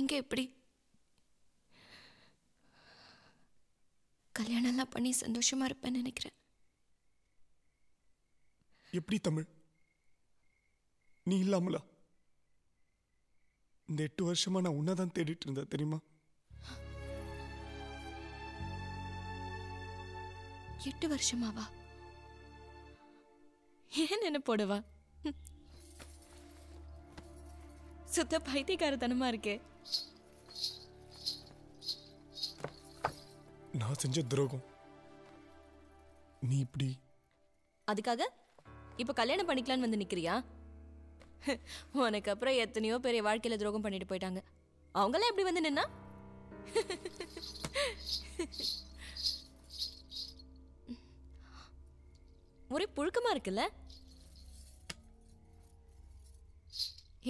நீங்க எப்படி கல்யாணம் எல்லாம் பண்ணி சந்தோஷமா இருப்பேன்னு நினைக்கிறேன். எப்படி தமிழ்? நீ இல்லாமலா? இந்த 8 வருஷமா நான் உன்னதான் தேடிட்டு இருந்தேன் தெரியுமா? 8 வருஷமாவா? ஏன் என்ன போடுவா? சுத்த பைத்தியக்காரத்தனமா இருக்கே. நான் செஞ்ச துரோகம் நீ இப்படி அதுக்காக இப்ப கல்யாணம் பண்ணிக்கலான்னு வந்து நிக்கிறியா? உனக்கு அப்புறம் எத்தனையோ பெரிய வாழ்க்கையில துரோகம் பண்ணிட்டு போயிட்டாங்க. அவங்களாம் எப்படி வந்து நின்னா? ஒரே புழுக்கமா இருக்குல்ல?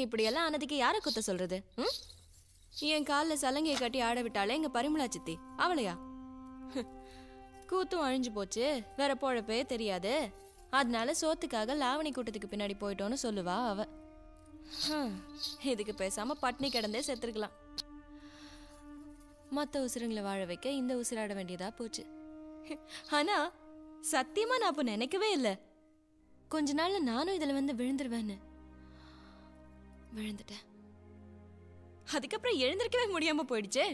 இப்படியெல்லாம் ஆனதுக்கு யாரை குத்த சொல்றது? என் காலில் சலங்கையை கட்டி ஆட விட்டாலே எங்க பரிமளா சித்தி, அவளையா? கூத்தும் அழிஞ்சு போச்சு, வேற பொழப்பே தெரியாது, அதனால சோத்துக்காக லாவணி கூட்டத்துக்கு பின்னாடி போயிட்டோன்னு சொல்லுவா அவ. இதுக்கு பேசாம பட்னி கிடந்தே செத்துருக்கலாம். மத்த உசுருங்களை வாழ வைக்க இந்த உசுராட வேண்டியதா போச்சு. ஆனா சத்தியமா நான் அப்ப நினைக்கவே இல்லை கொஞ்ச நாள்ல நானும் இதுல வந்து விழுந்துருவேன்னு. விழுந்துட்டேன். அதுக்கப்புறம் எழுந்திருக்கவே முடியாம போயிடுச்சே.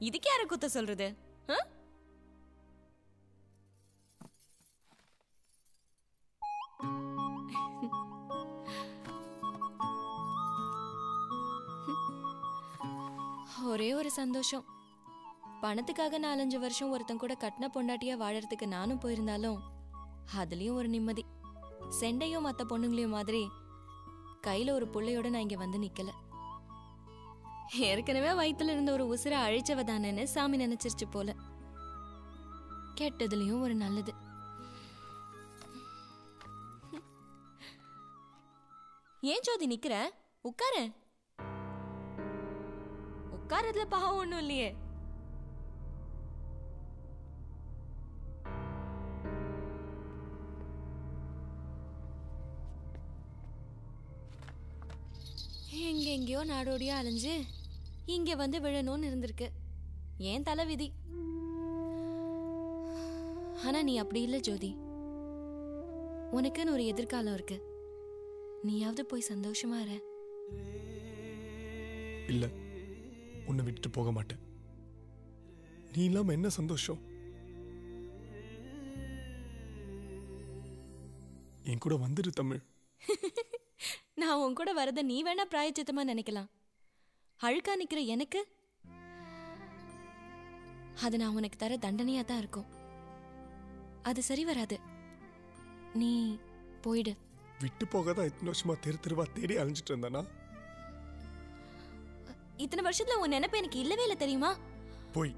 இதுக்கு யார குத்த சொல்றது? ஒரே ஒரு சந்தோஷம், பணத்துக்காக 4-5 வருஷம் ஒருத்தன் கூட கட்டின பொண்டாட்டியா வாழறதுக்கு நானும் போயிருந்தாலும் அதுலயும் ஒரு நிம்மதி. செண்டையும் மத்த பொண்ணுங்களையும் மாதிரி கையில ஒரு புள்ளையோட நான் இங்க வந்து நிக்கல. ஏற்கனவே வயித்துல இருந்த ஒரு உசுரை அழிச்சவதானேன்னு சாமி நினைச்சிருச்சு போல. கெட்டதுலயும் ஒரு நல்லது. ஏன் ஜோதி நிக்கிற? உட்கார. உட்காரதுல பாவம் ஒண்ணும் இல்லையே. எங்கெங்கயோ நாடோடியா அலைஞ்சு இங்க வந்து விழணும்னு இருந்திருக்கு. ஏன் தலை விதி. ஆனா நீ அப்படி இல்ல ஜோதி. உனக்குன்னு ஒரு எதிர்காலம் இருக்கு. நீயாவது போய் சந்தோஷமா இரு. இல்ல, உன்னை விட்டுட்டு போக மாட்டேன். நீ இல்லாம என்ன சந்தோஷம்? என் கூட வந்துரு தமிழ். நான் உன் கூட வரத நீ வேணா பிராயச்சித்தமா நினைக்கலாம். அழுக்கா நிக்கிற எனக்கு அது நான் உனக்கு தர தண்டனையா தான் இருக்கும். அது சரி வராது. நீ போயிடு. விட்டு போகாதான் இத்தனை வருஷமா தெருவா தேடி அலைஞ்சிட்டு இருந்தானா? இத்தனை வருஷத்துல உன் நினைப்பு எனக்கு இல்லவே இல்லை தெரியுமா? போய்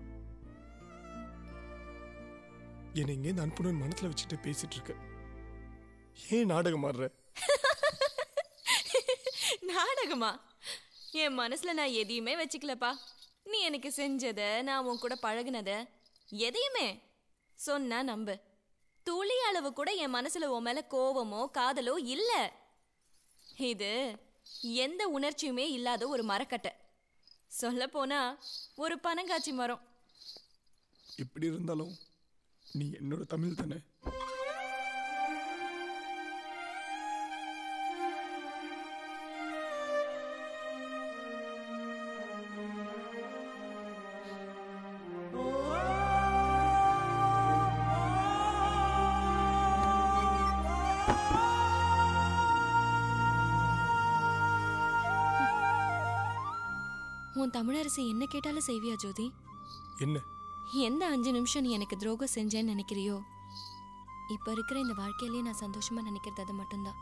என்னை இங்கே அனுப்பணும்னு மனசுல வச்சுட்டு பேசிட்டு இருக்க. ஏன் நாடகம் ஆடுற? நாடகமா? என் மனசுல நான் எதையுமே வச்சுக்கலப்பா. நீ எனக்கு செஞ்சத, நான் உன் கூட பழகுனத, எதையுமே சொன்னா நம்பு. துளி அளவு கூட என் மனசுல உன் மேல கோவமோ காதலோ இல்ல. இது எந்த உணர்ச்சியுமே இல்லாத ஒரு மரக்கட்டை. சொல்ல போனா ஒரு பனங்காட்சி மரம். இப்படி இருந்தாலும் நீ என்னோட தமிழ் தானே? உன் தமிழரசி என்ன கேட்டாலும் செய்வியா ஜோதி? என்ன? எந்த 5 நிமிஷம் நீ எனக்கு துரோகம் செஞ்சேன்னு நினைக்கிறியோ, இப்ப இருக்கிற இந்த வாழ்க்கையிலேயே நான் சந்தோஷமா நினைக்கிறது அது மட்டும்தான்.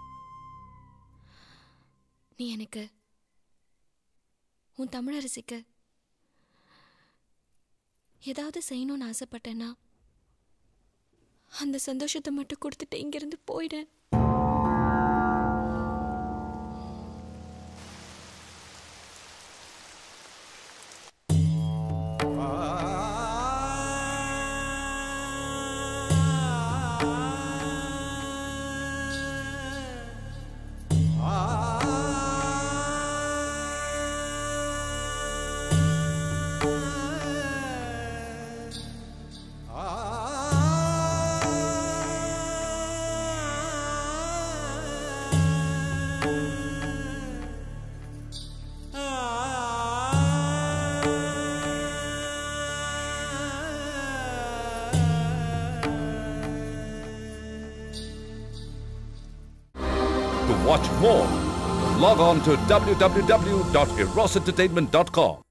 நீ எனக்கு, உன் தமிழரசிக்கு ஏதாவது செய்யணும்னு ஆசைப்பட்டேன்னா அந்த சந்தோஷத்தை மட்டும் கொடுத்துட்டு இங்கிருந்து போயிடு. To watch more, log on to www.erosentertainment.com.